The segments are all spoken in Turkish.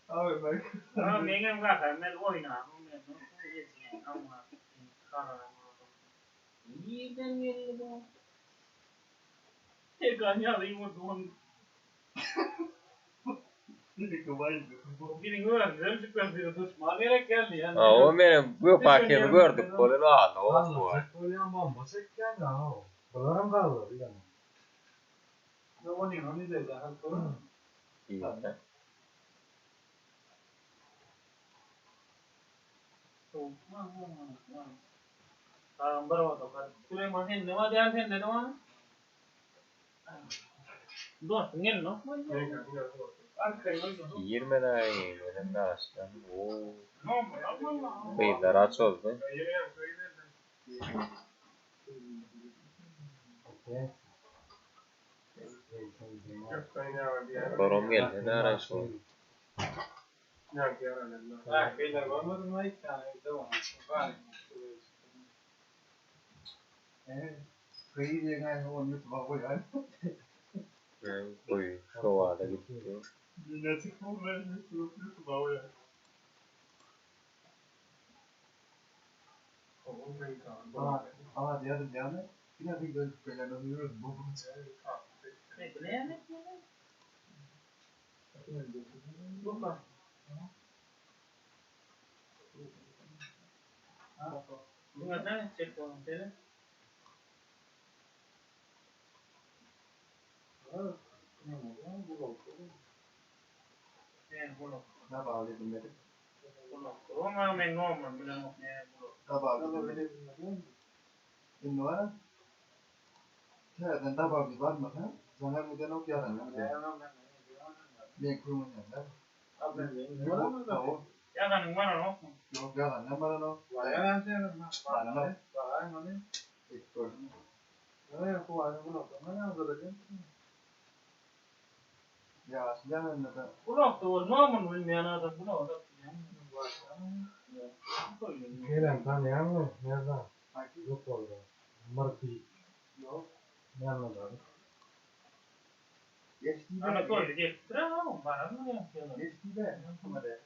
Abi bak. Ama benim kadar ben oynarım. Ben nasıl yiyeceğim ama kararım. İyi demeyelim bu. Tek anyalıyım o zaman. Bugün öğrendim çıkıyor düşman gerek geldi yani. O benim bu paketi gördük kolunu aldı. O bu. Koyuyan bomba çekken ya o. Bunların kaldı bir yana. Ne o ne onu dedi ha sonra. İyi. Tamam bravo da. Süleyman sen ne var ya sen ne var? Dost ngel no. Girmeden benim de açtım. Oo. No, Kıyılar aç oldu. Korum geldi ne araç oldu. Beyler var mı? Bunlar iki tane devam. Var. Kıyı diye gayet onu YouTube'a koyar. Koy şova da gitti. Yine çıkmam ben YouTube'a koyar. Ama diğer yani yine bir göz şeylerden yürüyoruz. Bu ne ne? Bu ne çek onu dedi. ne bağlıydım dedim. Roma men normal bilen o ne bu. Ne bağlıydım dedim. Şimdi var. Nereden ne bağlı var mı? Zaten miden ok yalan. Ben kurumun yanında. Ya kan var no. Yok yalan. Ne var o? Yalan sen. Var. Hiç gördün mü? Ne var bunu? Ne yapacağım? Ya aslında ne de. Bu nokta o normal bilmeyen adam bu nokta. Gelen tanıyan mı? Nereden? Yok oldu. Martı. Yok. Ne anladın? Geçti de. Ana koydu getir ama bana mı yapıyorlar? Geçti de. Yapmadı.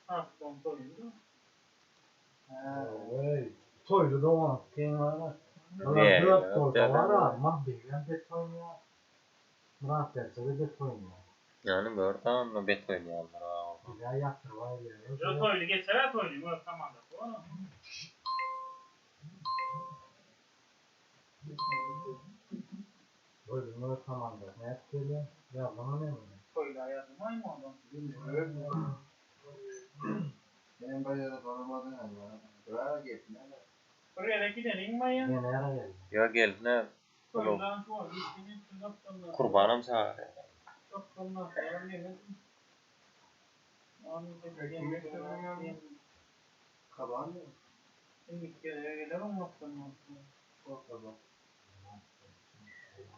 Ha koydu. Ha. Vay. Toydu da o. Kim var? Ne? Dört toydu var ama ben de toymuyor. Murat derse de toymuyor. Yani böyle tamam mı bet oynayanlar. Güzel yaptı var ya. Yo koydu geçer koydu mu tamam da bu. Böyle bunu tamam da. Ne yaptı? Ya bana ne oldu? Koydu hayatım aynı oldu. Benim bayağı da tanımadığın ya. Buraya gitme. Buraya da gidelim mi ya? Yine nereye geldi? Ya gel ne? Koydudan şu an gittiğini tuzaktan. Kurbanım çağırıyor. Tuzaktan yani. Kaban mı?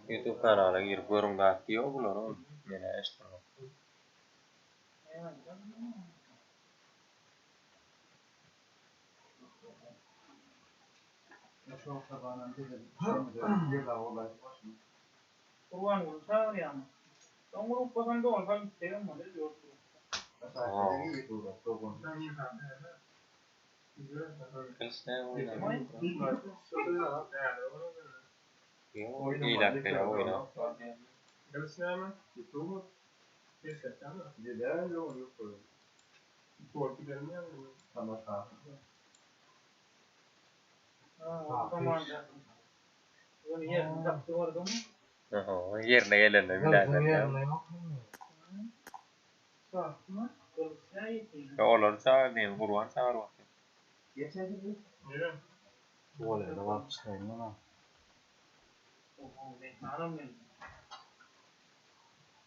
YouTube kanala girip yorum atıyor bunları. Yine işte. Şu kabanın bir daha olay başına. Kurban olsa yani. Son grup bakan da olsa isterim mi diyor. Mesela iyi bir tur togun. İşte oynamak. İyi dakika oyna. Görüşürüz. YouTube. Gider yok yok. Korku gelmiyor mu? Tamam tamam. Tamam da. Bunu yer taktı orada mı? Aha, yerine gelene bilader. Sağ mı? Görüşürüz yetin. Ya olursa ne kurban çağır bak. Geçerli mi? Nereye? Böyle de var çıkayım ama. Oho ben tanım ben.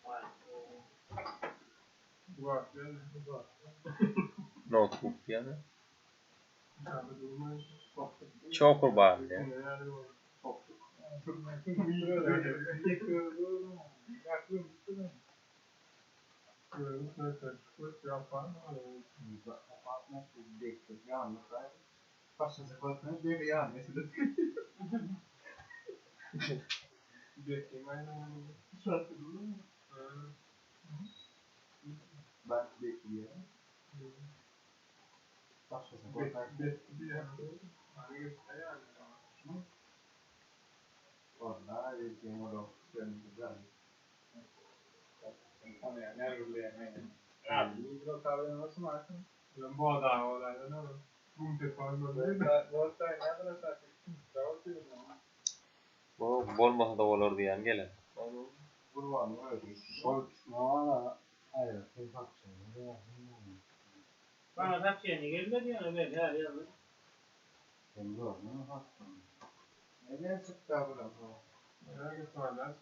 Var. Notebook yani. Çok kurban ya. Başınıza koysanız böyle yani. Ben bekliyorum. Başlasın. Orada bir modo güzel. Tamam yani nerede ya? Libro kahve nasıl markın? Ben bu adamlardan ne olur? Bunte falan böyle. Volta nerede zaten? Bu bo'lmasa da bo'lardi yani gele. Kurban mı öyle? Sol valla hayır. Bak şimdi. Bana tavsiyeni geldi diyor öyle ya ya. Ben de onu hakkım. Ne çıktı burada? Nereye sorarlar?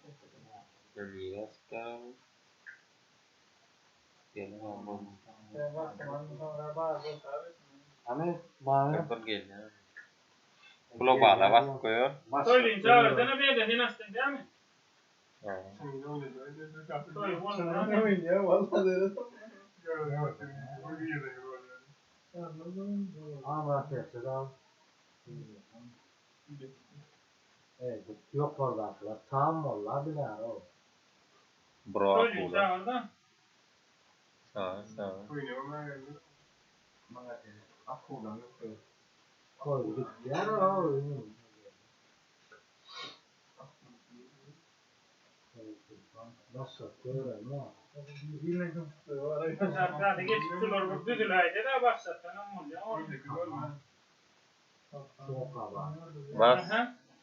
Miras kau. Gele ngomong. Hani bana Telepon gele. Global bas koyuyor. Söyleyeyim çağırdığına bir de dinastin değil mi? Ha. Söyle bunu sana da. ne ya vallahi dedim. Ama mesela evet yok orada akla tam vallahi biler o. Bro Söyleyeyim aku. çağırdı. Sağ. Aku da yok. Koyduk ya o. Nasıl görüyor mu? Zaten geçip şuları düzülaydı da başlattın ama ya. Çok hava. Bas.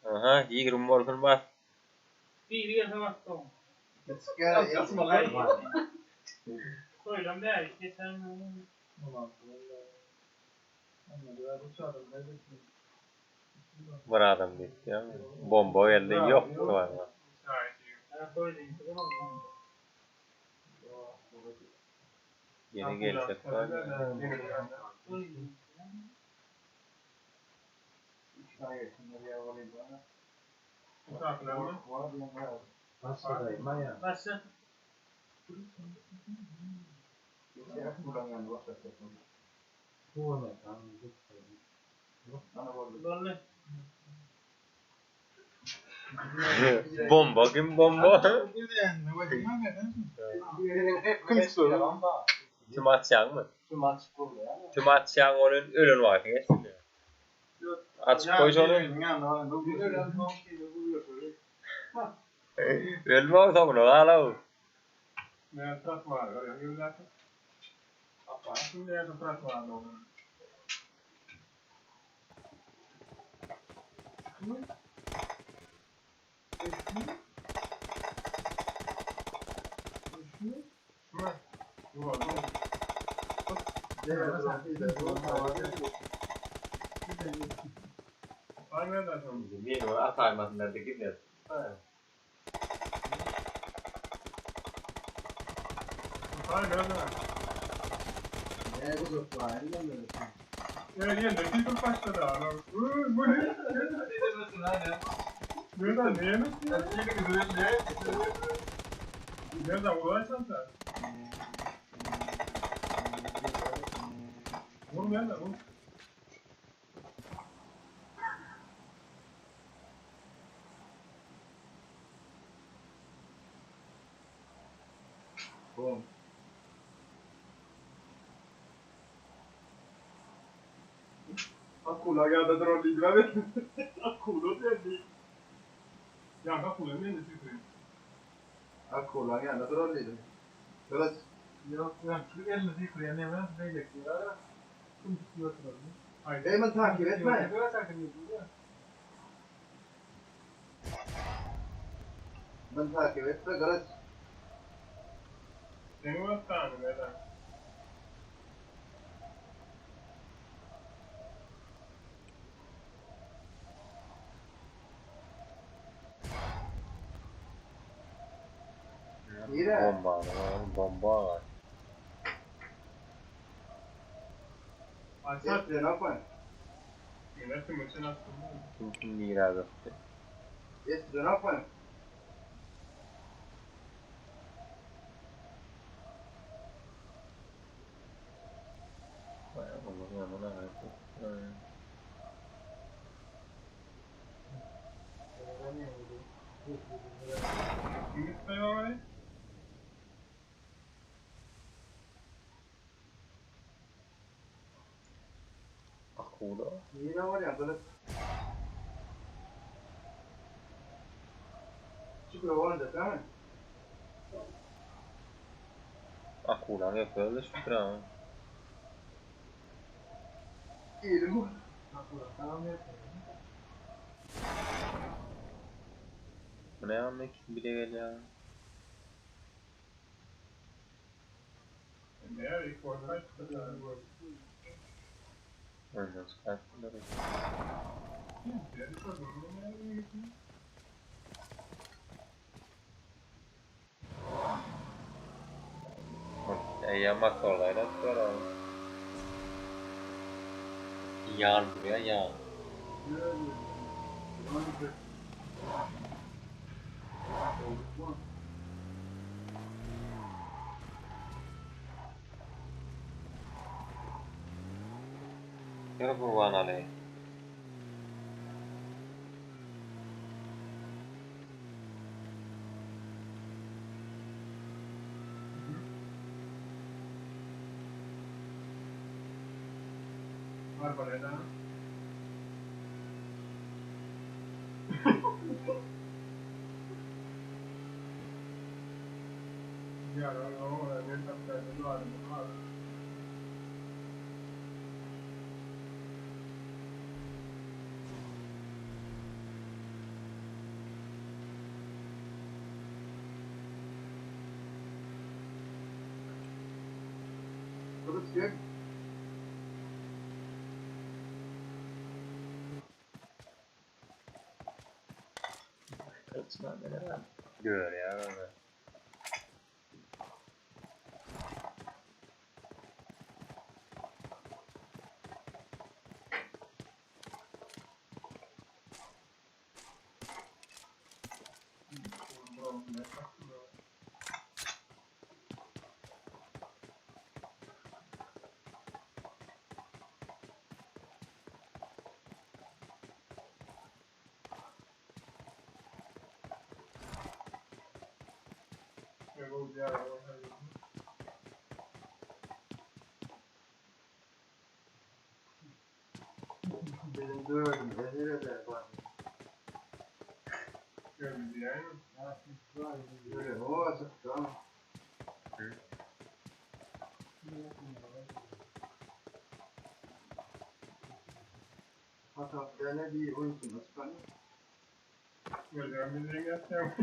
Aha, 20 bolsun bas. Bir yere baktım. Yatsın Söylem de geçen Bir adam gitti ya. Bomba geldi yoktu valla. söyleyeyim. Yeni gelsek var. Nasıl Maya? Başla. Bu ne tam Böyle. Bomba kim bomba? Tüm atacağın mı? Tüm atacağın onun ölün vakti geçmiyor. Açık koy onu. Ölme o zaman o hala o. Niye o ataymasın nerede gidiyor? Boom. Akkulla gadda drar livet, vet du. Akkulla det jävla akkulla med det tycker jag. Akkulla gärna drar lite. Biraz men takip etme. Ben takip etme Garas. Sen var tanrı neden? Bomba bomba var. Açar. Sen ne yapıyorsun? Yine tümüsün aslında. Kim miras etti? Sen ne yapıyorsun? Bayağı onun yanına hareket. Gitme var. culo. Yine var ya böyle. Çıkıyor olunca değil mi? Akulan yapıyor da şükür ama. İyiydi bu. Tamam yapıyor. Bu ne anlık bile geliyor. Ne ya ilk orada çıktı. Ondan çıkarttılar. Yamak oradayla tutar abi. Yağın buraya yağın. Yürü kurban alayım. Arbaleda. Ya no, ne taptı no var. Kılıç gel. Kırçma beni lan. Gör ya böyle. Benim dövdüm. Ezile de var. Gördünüz yani. Böyle o açık tamam. Hatta gene bir oyuncu nasıl kan? Gözümüzden geçeceğim.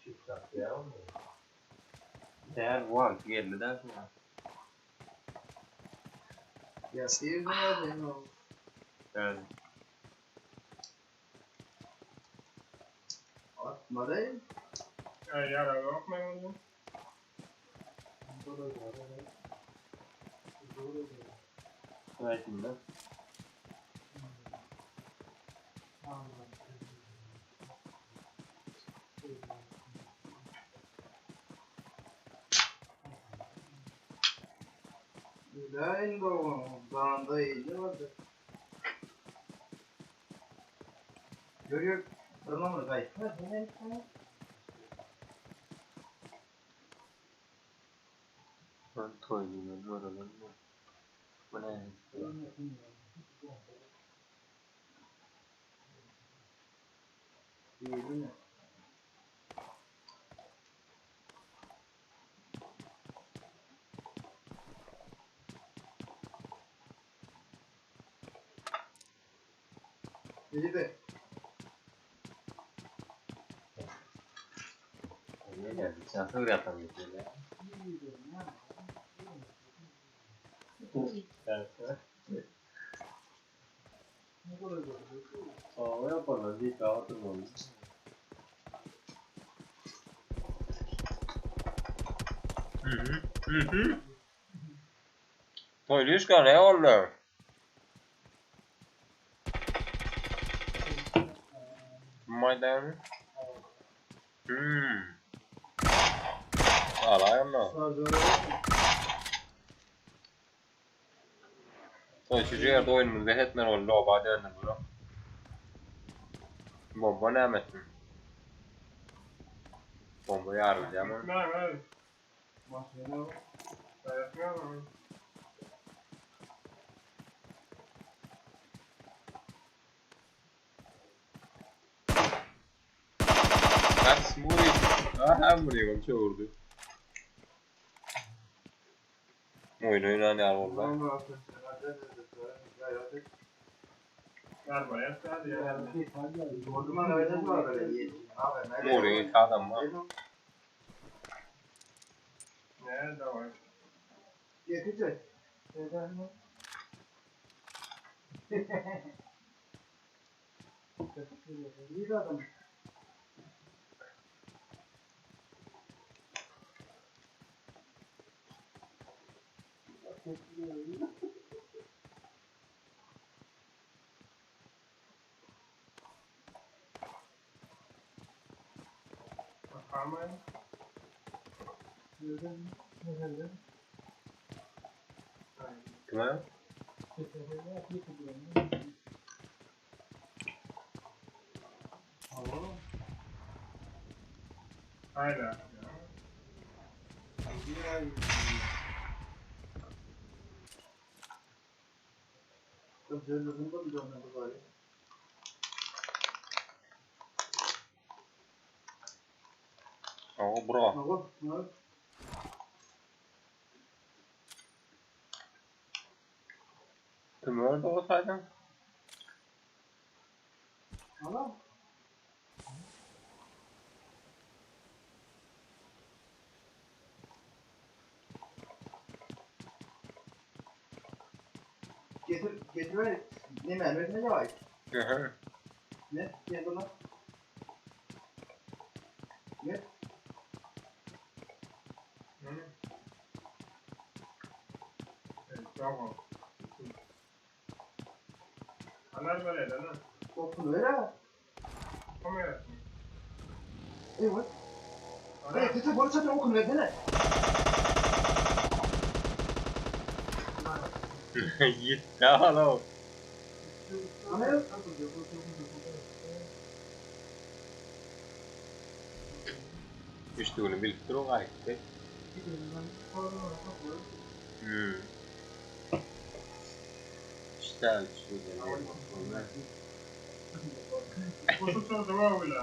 Çıksak ya mı? Değer var 50'den sonra. Ya seyir ne var benim o? Evet. Atma değil. Yara yok mu oğlum? Evet şimdi. Güzel o dağında iyiydi vardı. Görüyor. Tamam mı gayet? Ben toyluyorum oradan mı? Bu ne? İyiydi mi? İyi de. Niye geldik? Sen nasıl yatamıyorsun ya? Evet. Sağ yaparlar diye dağıtırmalı. Hı. Toyluyorsun ne oldu? Maydan. Alayım mı? Toy çocuğa da oyunun ve hetmen oldu o bade önüne bura. Bomba ne emettin? Bomba yarın ya mı? Ne? Masaya Sayasına mı? ben buraya çağırdı. Oyun oynanıyor valla. Arbalete hadi ya. Oraya iki adam var. Nerede var? Yetecek. İyi adam. Bakalım. Kime? Hala. Aa bro. Kim öldü olsaydın? Tamam. Getir ver. Ne mermer ne var? Hı hı. Ne? Gel bana. Ne? Hı. Evet, bravo. Anar böyle de lan. Kokunu ver ha. Kamera. Evet. Ana. Hey, getir bana çatın okunu versene. Git. Ne oğlum? Ana yok. İşte bunu bilip durun gayet. İşte şurada. Kusur sonra öyle.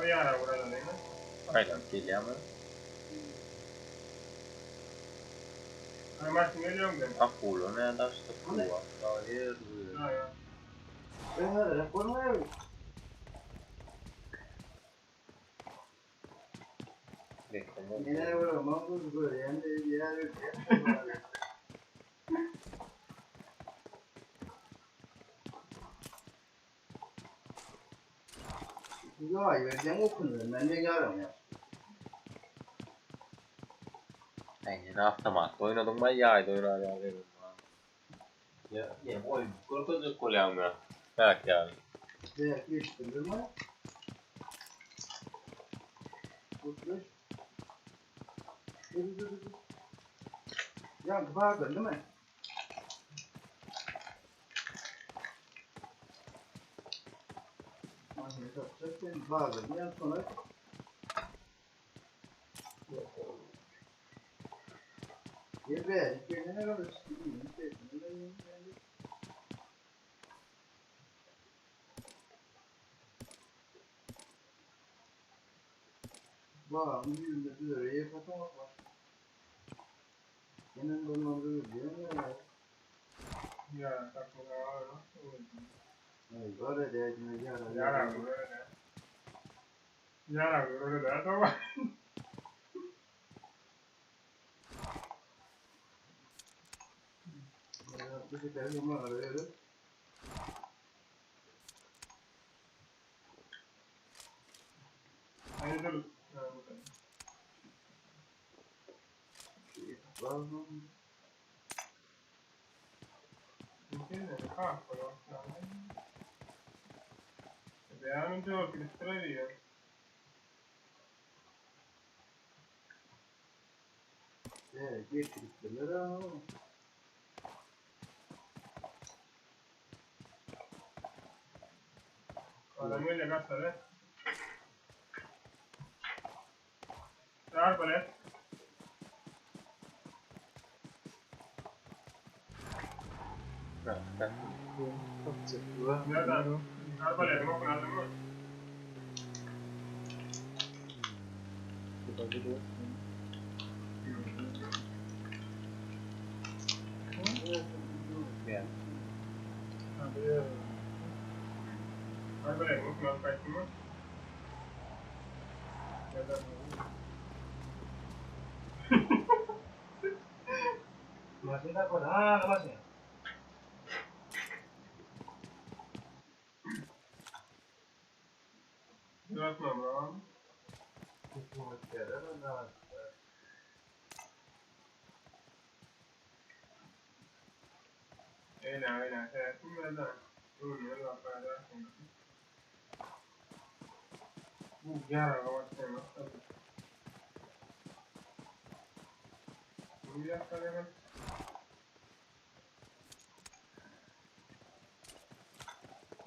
Yara burada değil mi? Aynen geliyor ama. Ay Martin geliyor mu? Akulo ne da işte kuva. Hayır. Ha ya. Ben nerede? Konu ver. Bekle. Yine var ama bu böyle yani yer yok. Ya vereceğim okunu ver. Ben de yarım ya. Aynen автомат oynadım ben yaydı oynar ya veririm. Ya oyun kurtulacak kolyam ya. Evet yani. Değer geçtirir mi? Kurtuluş. Dur. Ya bağırdın değil mi? Mahmut yapacak. Sen bağırdın. Yani sonra gel be. Kendine kalır. Bağırın yüzünde bir oraya katamak var. Hemen donlandırır diyor mu ya? Ya takma var. Ay var ya değerine yara. Yara böyle. Yara böyle de tamam. Bir sefer numara arıyoruz. Hayırdır? Lazım. Realmente lo que les traería. Evet, geçtikleri ama. Para mí le gasta, ¿ves? Árboles. Nereden? Arbalet mi okun aldın mı? Arbalet mi okun alıp kaçtın mı? Nereden? Masih tak pada masih. Bırakmam lan. Öyle. Hayatım nereden? Ürünleri bakmaya bu yarara başlayamaz tabii. Bunu yapalım.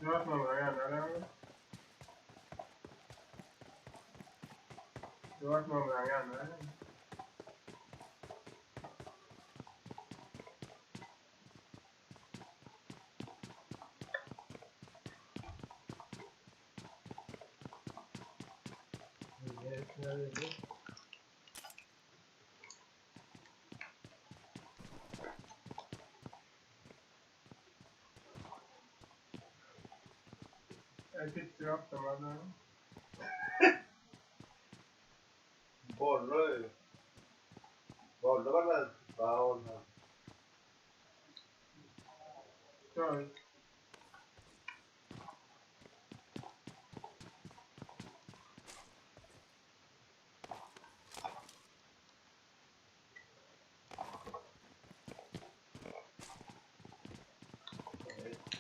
Bırakmam lan yani. Bırakmam lan yani. Erkek cevap da var lan. Borlu var da daha olmaz. Tabii.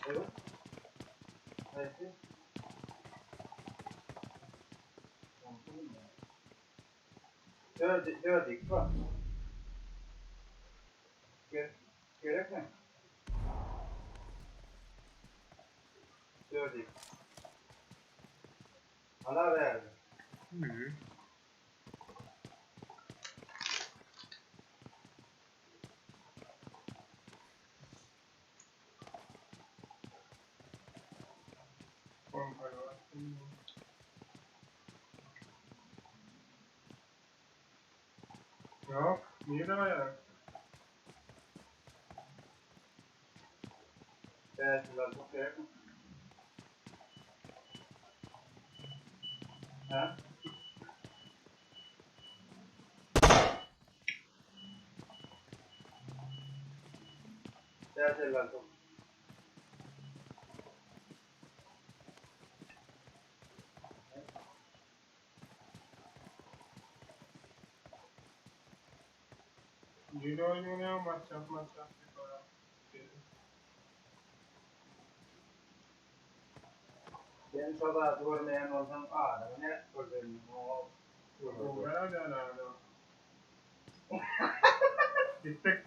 Evet. Neyse. Gördük bak. Gerek mi? Gördük. Hala verdi. Yok. Niye de ya? Verdiler bu gerek mi? Ha? Verdiler bu. Yürü oynuyor maç yap. Ben sabah görmeyen olsam ne gördüm o. Bu herhalde herhalde. Gittik.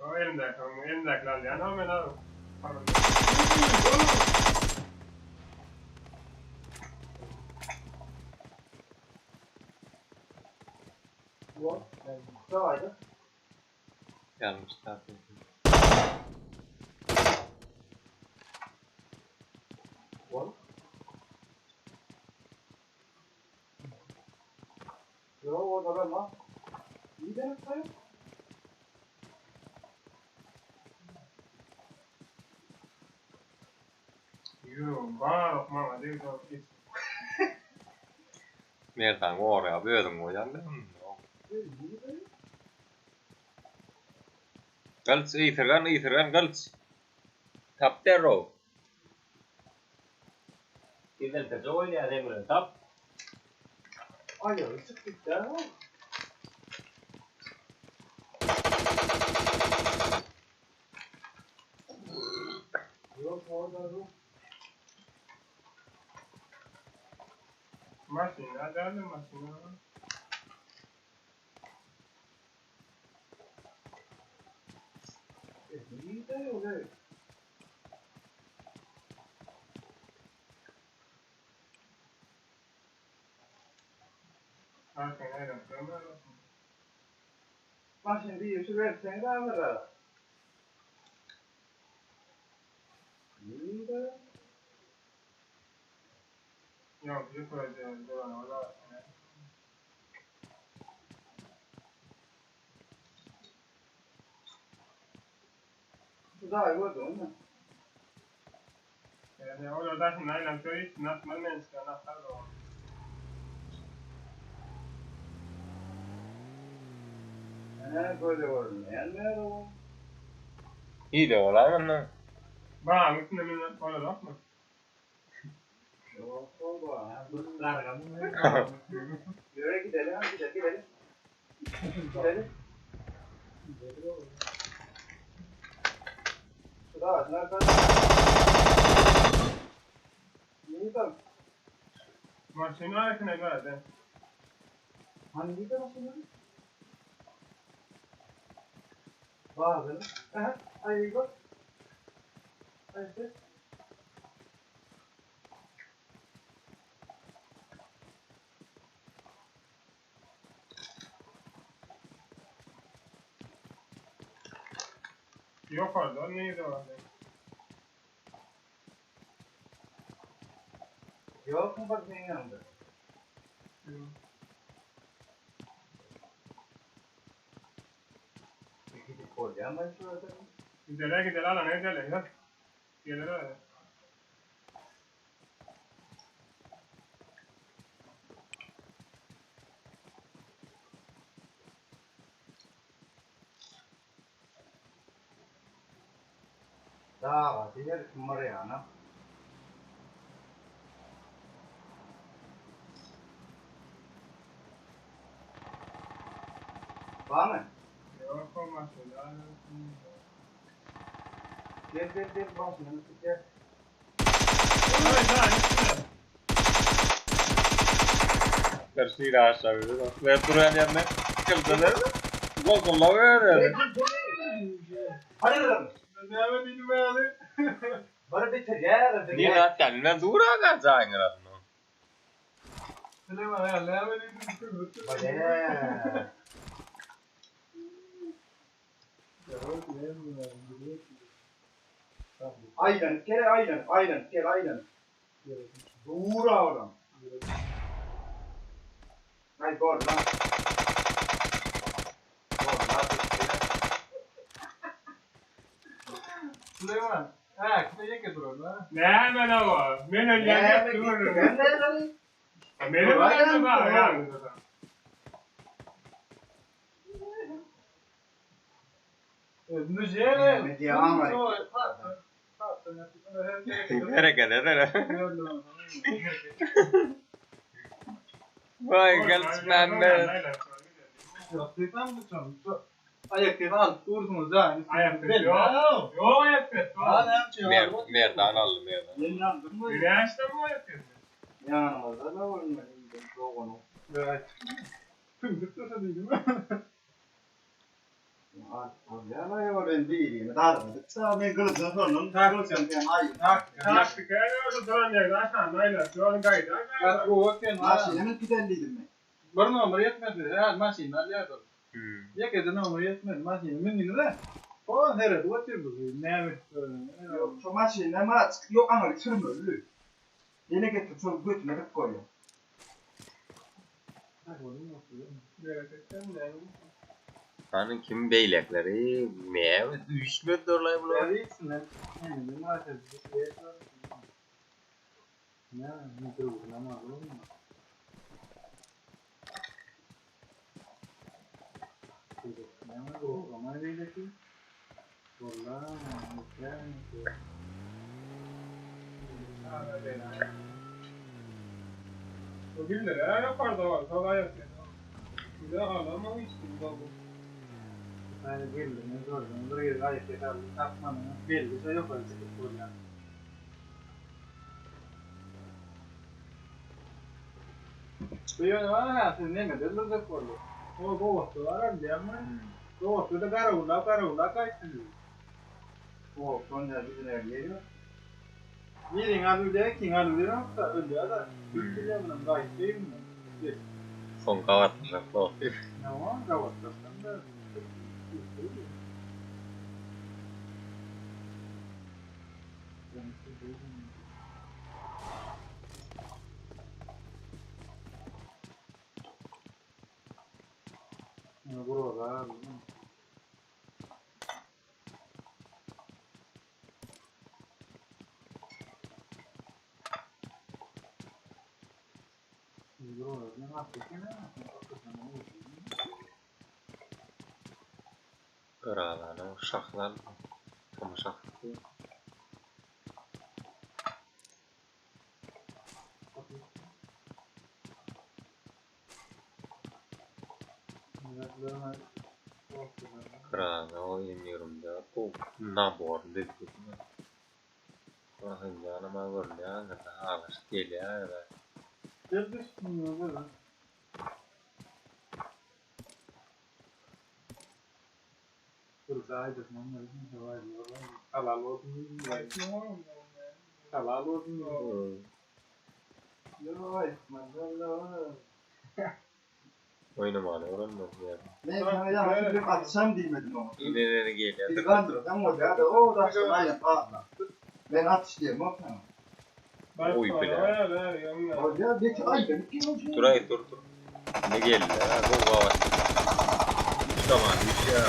O elimdekiler yani ama ben abi. Pardon. Bu Mustafa'ydı. Yanlış tabii. Bu. Yo o da ben lan. İyi de sayın. Yürü. Bana bakma hadi. Git. Nereden oraya böldüm hocam değil mi? Gals, Ethergan, Gals. Tap Terro. Kivel te oynaja semmoinen tap. Ajoissa pitää olla. Joo, voidaan sun. Masina geldi masina. Niitä ei ole. Arkana yapıyorum. Masin viisi verteen kameralla. Yok, bir koyacağım. Valla. Daha iyi oldu mu? Yani orada şimdi aynen köy için atmalı meclisi anahtar da var. Böyle oldu. Yani o. İyi de olamam lan. Bana üstünde millet orada yok mu? Yok oldu. Larga mı? Yürü gidelim, gidelim. Gidelim. Şurada nerede? İyi de. Maşını arkana göre. Hangi de nasıl? Bazı. Aha, ayı bak. Ayı. Yok orada, neydi orada? Yok mu bak senin yanında? Gidip koyacağım ben şurada. Gideler ala ne gideler ya? Gelir öyle. Daha var, diğer Mariana. Var mı? Yok olmazsa da. Gel bak şimdi gel. Hayır daha üstüne. Tersi aşağı bir de. Ve duran yerine kıldılar. Gogolla ver. Hadi lan. Ne yapayım ben alayım? Bana bitir ya. Ni na kendine dura ka jaenge ratno. Süleyman ya ne yapayım? Hadi. Aynen, aynen. Dura oradan. Hayır, doğru lan. Süleyman. Ha, kitaya getiriyor lan. Ne hemen ama? Ben öyle yapıyorum. Ben de lan. Benim var mı ya? Müziğe Ne diyorum var? Kere kere. Vay gelsmen be. Yaptıktan mı canım? Ayakta al, dursunuz ha. Ayakta yok. Yok ayakta. Merdan aldı merdan. Yeni yandım mı? Güneşte mi ayakta? Yanımızda ne var mı? Doğunu. Evet. Fındık da değil mi? Ya ben değilim. Darmadık. Sağ ben kılıçın sorunun. Kılıçın ben hayır. Taktik ya orada duran yerde aşağı nayla. Duran gayda. Ya o ken Maşinemin gidenliydim ben. bir numara yetmedi. Ha maşinler yardım. Ya kedine numara yetmedi. Maşinemin yine o nerede otur bu? Ne Yok şu maşinle ma yok ama sürmüyor. Yine getir çok götüne koyuyor. Hani kim beylekleri mev düşmüyor dorlay bunu. Yarısın. Ne maşinler? Ne mikro nama olur mu? Ne mi bu? Ama değil ki. Valla, mükemmel. O günleri yapardı var. Kolay yapıyor. Bir de ağlama işte bu. Yani belli, ne zor. Buraya gayet yeterli. Takmanın belli. Şey yok artık. Burada. Bu yönü var ya, siz ne mi? Dırlık oldu. O boğazı var ya, değil mi? Boğazı da karavula kaçtınız. O sonra bizimler geliyor. Yerin alıyor, kin alıyor yoksa ölüyor da. Bilmiyorum bunun gayet değil mi? Son kavatmışlar. No. Ne var? Kavatlasın da. Ne buralar? Buralar ne yapıyorsun ya? Kırağlarına uşaklar. Uşak. Kırağına oynuyorum da. Bu nabor dedik. Bakın canıma vurdu ya. Ağaç geliyor ya. Gelmişsin böyle. Kırsaydı onları var ya. Halal olsun. Halal olsun. Yok, manzara. Oynamalı oranmaz ya. Ben sana ya bir atsam bilmedim ama. İğneleri geliyor. Bir kandır ama ya da o da sana yapma. Ben at diyeyim o tamam. Oy bile. O ya bir ay ben kim olacak? Durayı dur. Ne geldi ya? Bu hava. Tamam bir şey.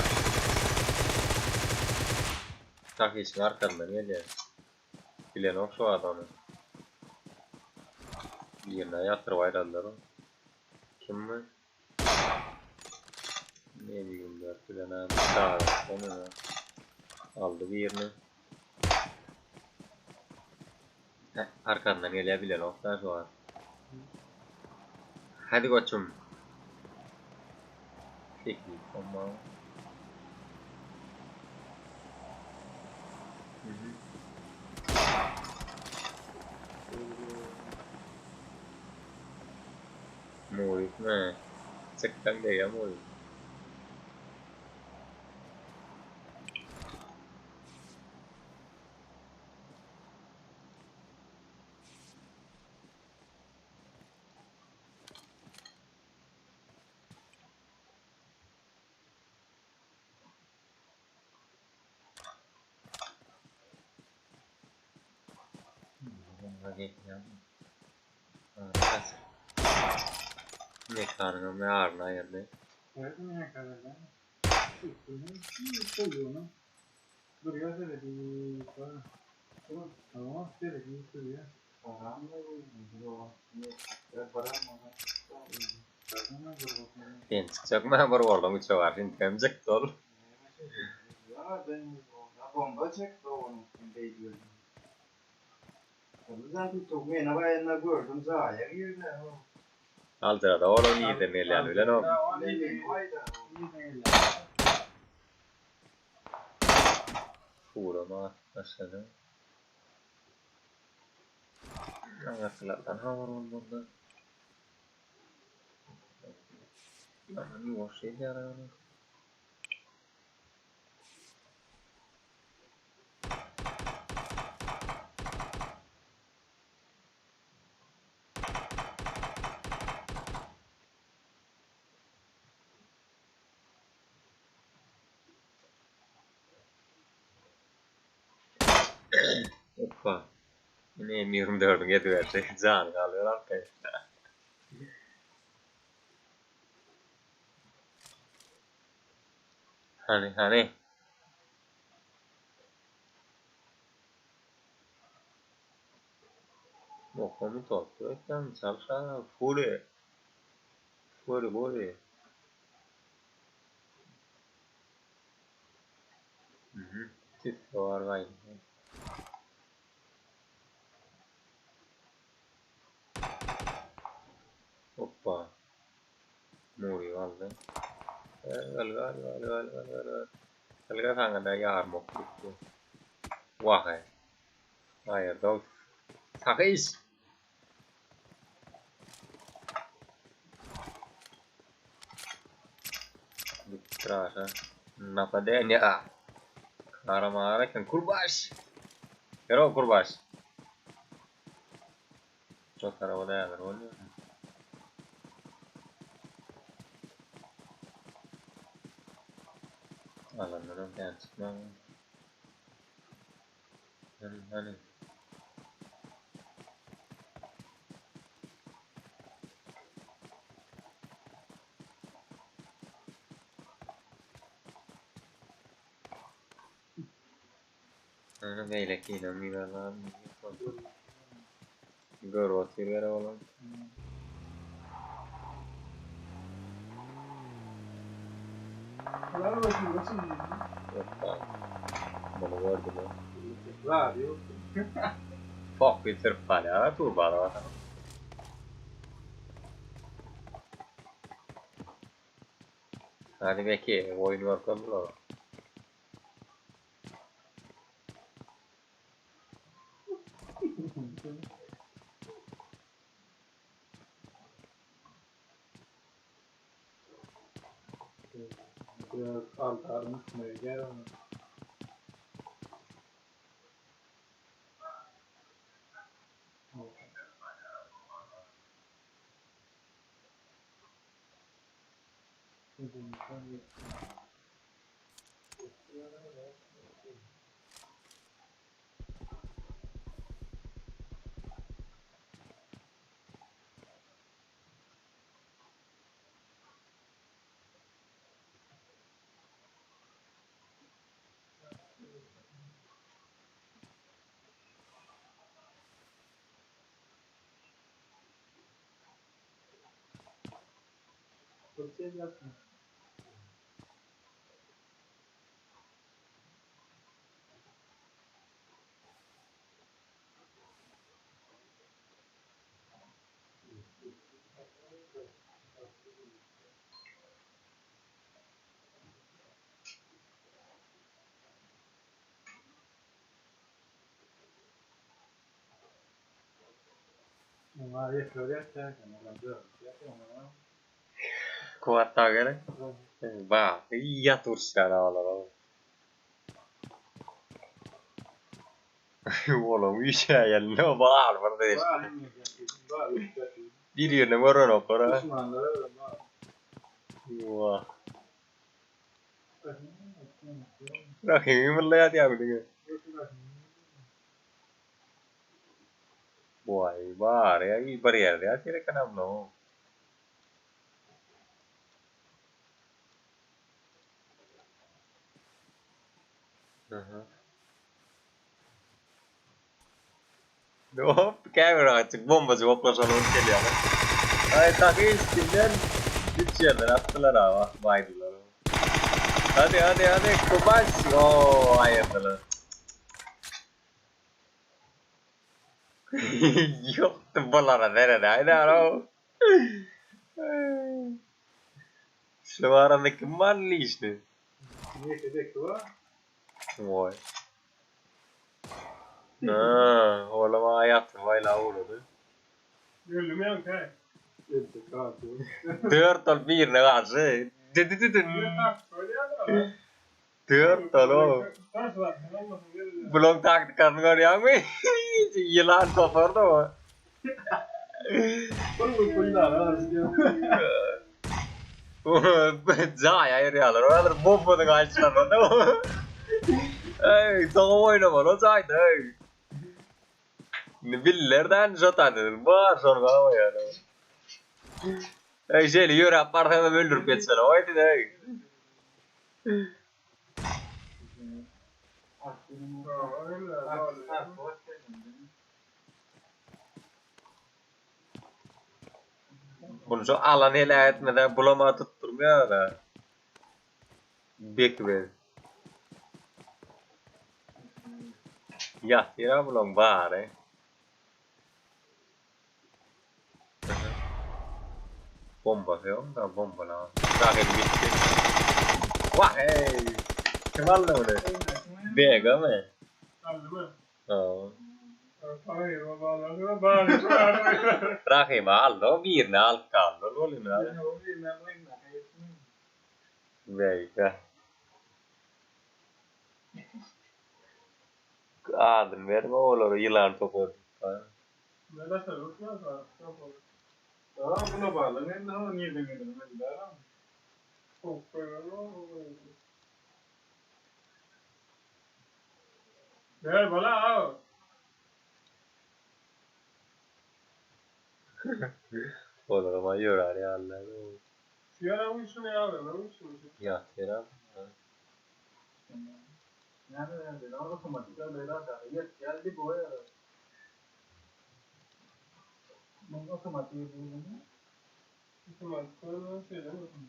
Tak için arkandan geliyor. Bilen o şu adamı. Yerine yatırıp ayrıldılar o. Kim mi? Ne bileyim dört bilen abi. Sağ onu aldı bir yerini. Arkandan geliyor bilen oktan şu an. Hadi koçum. Peki tamam. Mùi mà chắc chắn đây á mùi. Ne karnım ne ağrına geldi. Evet ne kadar lan? Koyuyor. Buraya da bir falan. Tamam, şöyle bir sürüyor. Param da bu. Ya param mı? Ben çıkacak mı haber oldum uçağı var. Şimdi temcik dolu. Ya ben bomba çekti onu. Bekliyorum. Zaten tutmaya ne var ne gördüm zaya girdi. Altırada oğlum iyi de neler öyle no. Uğrama aşağıda. Anlattılardan haber olmadı. Ama yok şey yararlı. Hoppa. Yine M24'ün ediverecek. Can kalıyor arkaya. Hani. Bokumu topluyorken çalışan full böyle. Tüh var vay. Hoppa. Muri valde. Gal. Alga thằng này yar một chút. Wow. Hayır đâu. Sakis. Bitrasa. Napadenya. Marah-marah kan kurbaş. Kero kurbaş. Çok arabada yanar oluyor. Alanlarım ben çıkmam. Hani. Meillä Kiina millä Ruotsin vielä ollaan. Allora lo giuro, sì. Ma lo guardo là. Radio. Fuck il surfare, la turbata. Hadi perché vuoi New York allora? Altar mı gel. Ma riesco a riattare, non la gioco. Kuvattaa kere? Vaan, ja tussana olla. Mulla on isä ja ne on valvar teistä. Dirjönne morono kora. Joo. Rakin mulla ja tiedä kuitenkin. Voi vaari ja iiparielta ja tiedä kanavno. No, camera että bomba se opla sanoo kelialla. Ai takisti den. Nyt sieltä näppelää vaihdulla. Ade, kupas. Oh, ajatella. Jottu bolana nerede aina no. Se var ainakin mallisti. Niitä tekee. Voi. Olla vaan ajattu vailla uudut. Kyllä, me on käy. Inte kaatuu. Törtol piirne kanssa. Törtol on. Mulla on taktikan korjaami. Jilaan koforto. Zaaja eri alalla. Olen bomboita kanssa. Ei, toinen on saita. Ne villerden jotain. Vaan se on kauheaa. Ei siellä jyrää parhaimman myllyrpitsellä. Oitit ei. Mun se on alla neljä, että mä tän pulomaa tuttur myötä. Big Wheel. Ja, tira mulla on vaare. Bomba se on, tää bombana on. Raken mitti. Wah, hei! Se valloinen. Vega me. Oo. Rahima allo, viirne alkallo, luulin mä. Veikä. Aaden verma olor ilan tokottaa. Kyllä paljon, niin on niitä mitä mennään. Gel bala आओ. Olor ma llorar alla. Si ahora un sueño ahora, no un sueño. Ya, será. Yani ne otomatik böyle atar. Geldi bu ya. Bu otomatik bu. Otomatik olarak şeyler